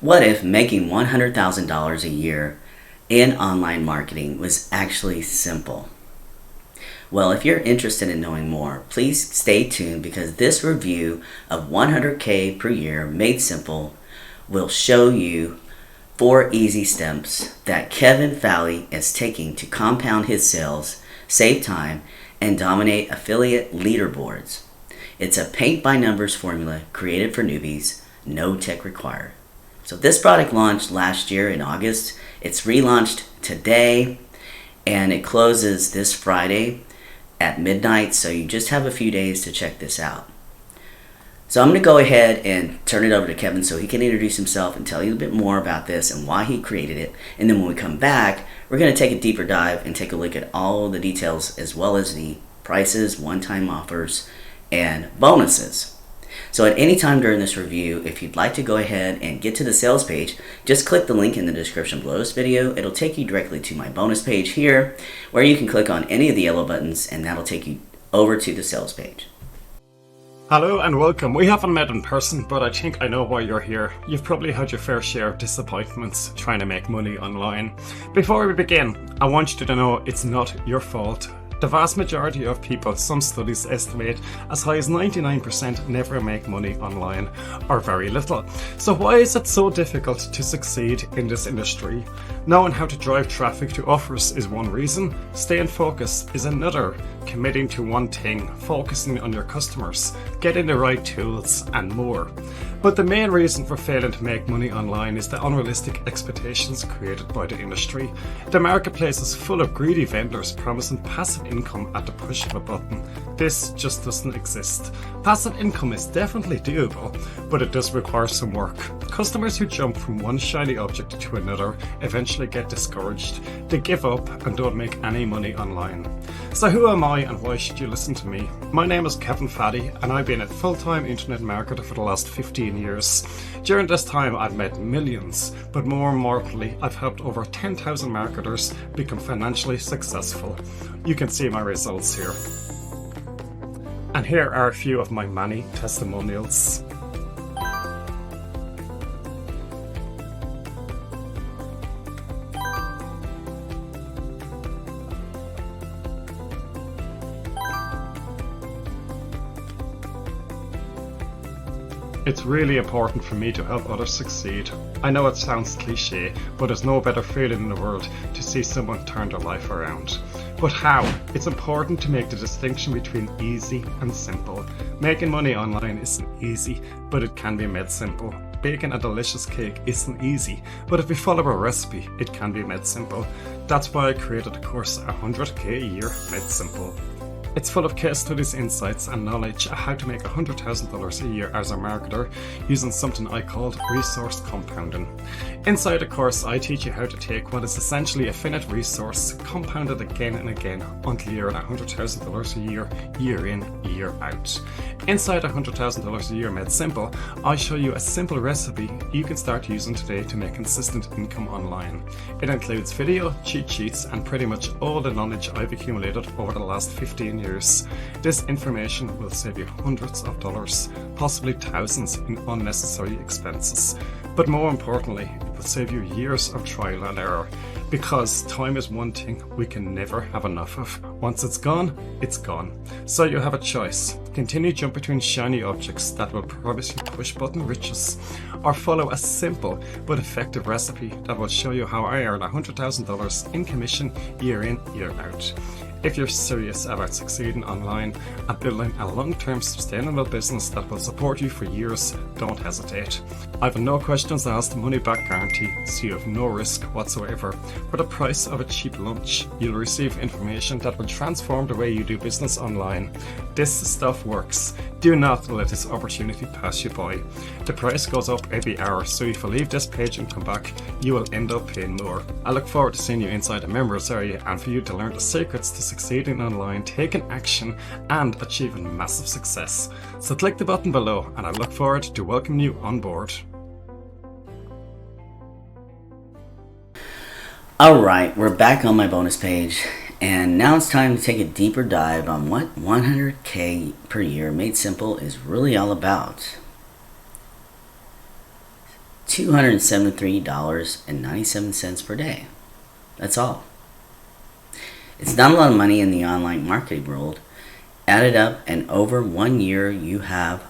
What if making $100,000 a year in online marketing was actually simple? Well, if you're interested in knowing more, please stay tuned because this review of 100K per year made simple will show you 4 easy steps that Kevin Fahey is taking to compound his sales, save time, and dominate affiliate leaderboards. It's a paint-by-numbers formula created for newbies, no tech required. So this product launched last year in August. It's relaunched today, and it closes this Friday at midnight, so you just have a few days to check this out. So I'm going to go ahead and turn it over to Kevin so he can introduce himself and tell you a bit more about this and why he created it. And then when we come back, we're going to take a deeper dive and take a look at all the details as well as the prices, one-time offers, and bonuses. So at any time during this review, if you'd like to go ahead and get to the sales page, just click the link in the description below this video. It'll take you directly to my bonus page here, where you can click on any of the yellow buttons and that'll take you over to the sales page. Hello and welcome. We haven't met in person, but I think I know why you're here. You've probably had your fair share of disappointments trying to make money online. Before we begin, I want you to know it's not your fault. The vast majority of people, some studies estimate as high as 99% never make money online, or very little. So why is it so difficult to succeed in this industry? Knowing how to drive traffic to offers is one reason, staying focused is another, committing to one thing, focusing on your customers, getting the right tools, and more. But the main reason for failing to make money online is the unrealistic expectations created by the industry. The marketplace is full of greedy vendors promising passive income at the push of a button. This just doesn't exist. Passive income is definitely doable, but it does require some work. Customers who jump from one shiny object to another eventually get discouraged. They give up and don't make any money online. So who am I and why should you listen to me? My name is Kevin Fahey and I've been a full-time internet marketer for the last 15 years. During this time I've met millions, but more importantly I've helped over 10,000 marketers become financially successful. You can see my results here. And here are a few of my many testimonials. It's really important for me to help others succeed. I know it sounds cliche, but there's no better feeling in the world to see someone turn their life around. But how? It's important to make the distinction between easy and simple. Making money online isn't easy, but it can be made simple. Baking a delicious cake isn't easy, but if we follow a recipe, it can be made simple. That's why I created a course, 100K a year made simple. It's full of case studies, insights, and knowledge on how to make $100,000 a year as a marketer using something I called resource compounding. Inside the course, I teach you how to take what is essentially a finite resource, compound it again and again until you're at $100,000 a year, year in, year out. Inside $100,000 a year made simple, I show you a simple recipe you can start using today to make consistent income online. It includes video, cheat sheets, and pretty much all the knowledge I've accumulated over the last 15 years. This information will save you hundreds of dollars, possibly thousands in unnecessary expenses. But more importantly, it will save you years of trial and error, because time is one thing we can never have enough of. Once it's gone, it's gone. So you have a choice. Continue jump between shiny objects that will promise you push button riches, or follow a simple but effective recipe that will show you how I earn $100,000 in commission year in, year out. If you're serious about succeeding online and building a long-term sustainable business that will support you for years, don't hesitate. I have a no questions asked money back guarantee, so you have no risk whatsoever. For the price of a cheap lunch, you'll receive information that will transform the way you do business online. This stuff works. Do not let this opportunity pass you by. The price goes up every hour, so if you leave this page and come back, you will end up paying more. I look forward to seeing you inside the members area and for you to learn the secrets to succeeding online, taking action, and achieving massive success. So click the button below and I look forward to welcoming you on board. Alright, we're back on my bonus page, and now it's time to take a deeper dive on what 100K per year made simple is really all about. $273.97 per day. That's all. It's not a lot of money in the online marketing world. Added up, and over 1 year, you have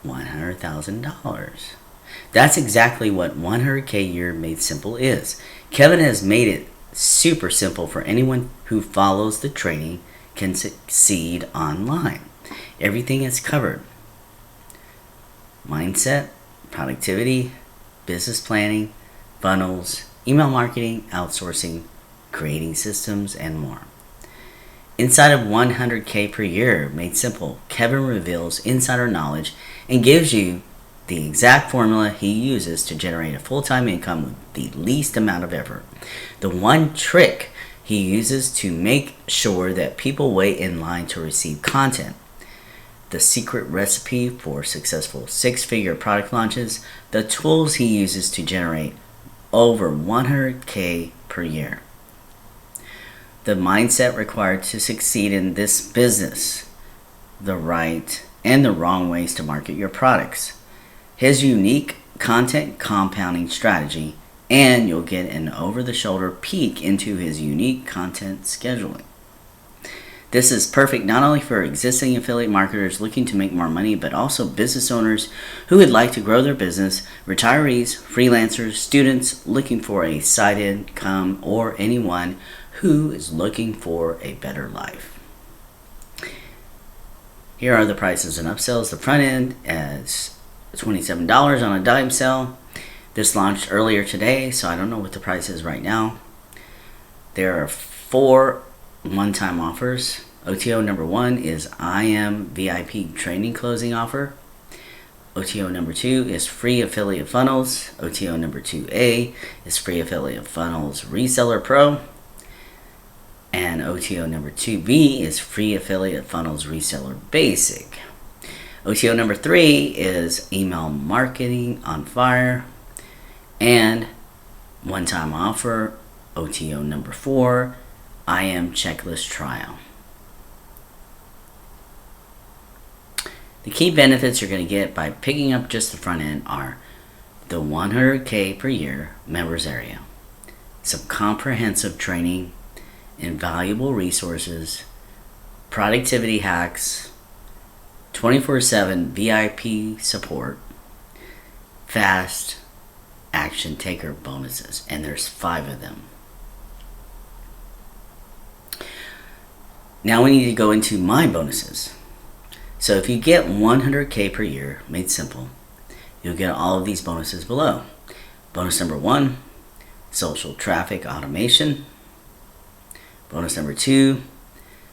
$100,000. That's exactly what 100K year made simple is. Kevin has made it super simple for anyone who follows the training can succeed online. Everything is covered. Mindset, productivity, business planning, funnels, email marketing, outsourcing, creating systems, and more. Inside of 100K per year made simple, Kevin reveals insider knowledge and gives you the exact formula he uses to generate a full-time income with the least amount of effort. The one trick he uses to make sure that people wait in line to receive content. The secret recipe for successful six-figure product launches. The tools he uses to generate over 100K per year. The mindset required to succeed in this business. The right and the wrong ways to market your products. His unique content compounding strategy, and you'll get an over-the-shoulder peek into his unique content scheduling. This is perfect not only for existing affiliate marketers looking to make more money, but also business owners who would like to grow their business, retirees, freelancers, students looking for a side income, or anyone who is looking for a better life. Here are the prices and upsells. The front end is $27 on a dime sale. This launched earlier today, so I don't know what the price is right now. There are 4 one-time offers. OTO number 1 is I Am VIP training closing offer. OTO number 2 is free affiliate funnels. OTO number 2A is free affiliate funnels reseller pro. And OTO number 2B is free affiliate funnels reseller basic. OTO number 3 is email marketing on fire. And one-time offer, OTO number 4, I Am checklist trial. The key benefits you're going to get by picking up just the front end are the 100K per year members area, some comprehensive training, invaluable resources, productivity hacks, 24/7 VIP support, fast action taker bonuses, and there's 5 of them. Now we need to go into my bonuses. So if you get 100K per year made simple, you'll get all of these bonuses below. Bonus number 1, social traffic automation. Bonus number 2,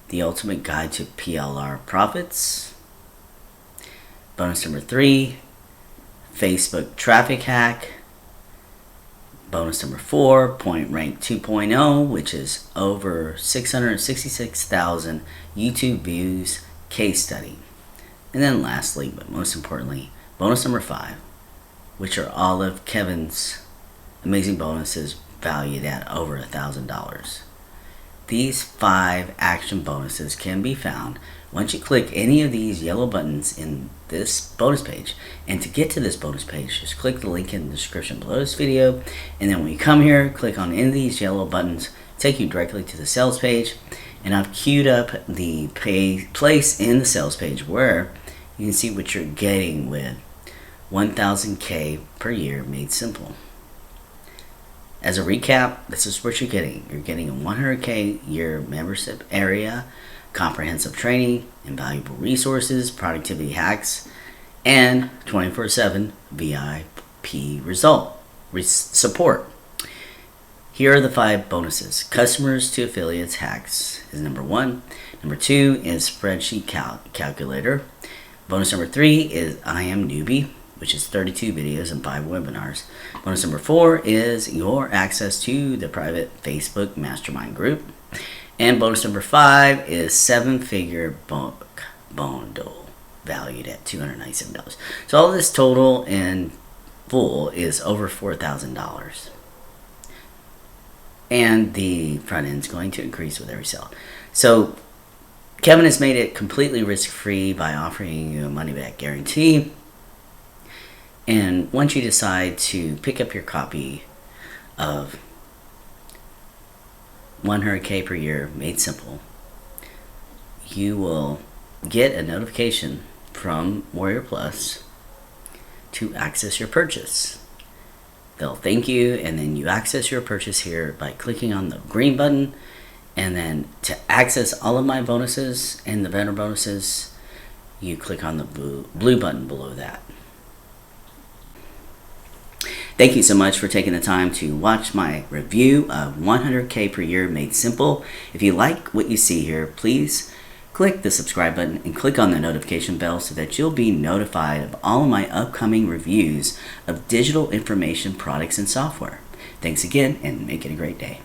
the ultimate guide to PLR profits. Bonus number 3, Facebook traffic hack. Bonus number 4, Point Rank 2.0, which is over 666,000 YouTube views case study. And then lastly, but most importantly, bonus number 5, which are all of Kevin's amazing bonuses valued at over $1,000. These 5 action bonuses can be found once you click any of these yellow buttons in this bonus page. And to get to this bonus page, just click the link in the description below this video. And then when you come here, click on any of these yellow buttons, take you directly to the sales page. And I've queued up the place in the sales page where you can see what you're getting with 1,000K per year made simple. As a recap, this is what you're getting. You're getting a 100K year membership area, comprehensive training, invaluable resources, productivity hacks, and 24/7 VIP support. Here are the 5 bonuses. Customers to affiliates hacks is number 1. Number 2 is spreadsheet calculator. Bonus number 3 is I Am Newbie, which is 32 videos and 5 webinars. Bonus number 4 is your access to the private Facebook mastermind group. And bonus number 5 is 7-figure book bundle valued at $297. So all this total in full is over $4,000. And the front end is going to increase with every sale. So Kevin has made it completely risk-free by offering you a money-back guarantee. And once you decide to pick up your copy of 100K per year made simple, you will get a notification from Warrior Plus to access your purchase. They'll thank you, and then you access your purchase here by clicking on the green button. And then to access all of my bonuses and the vendor bonuses, you click on the blue button below that. Thank you so much for taking the time to watch my review of 100K per year made simple. If you like what you see here, please click the subscribe button and click on the notification bell so that you'll be notified of all of my upcoming reviews of digital information products and software. Thanks again, and make it a great day.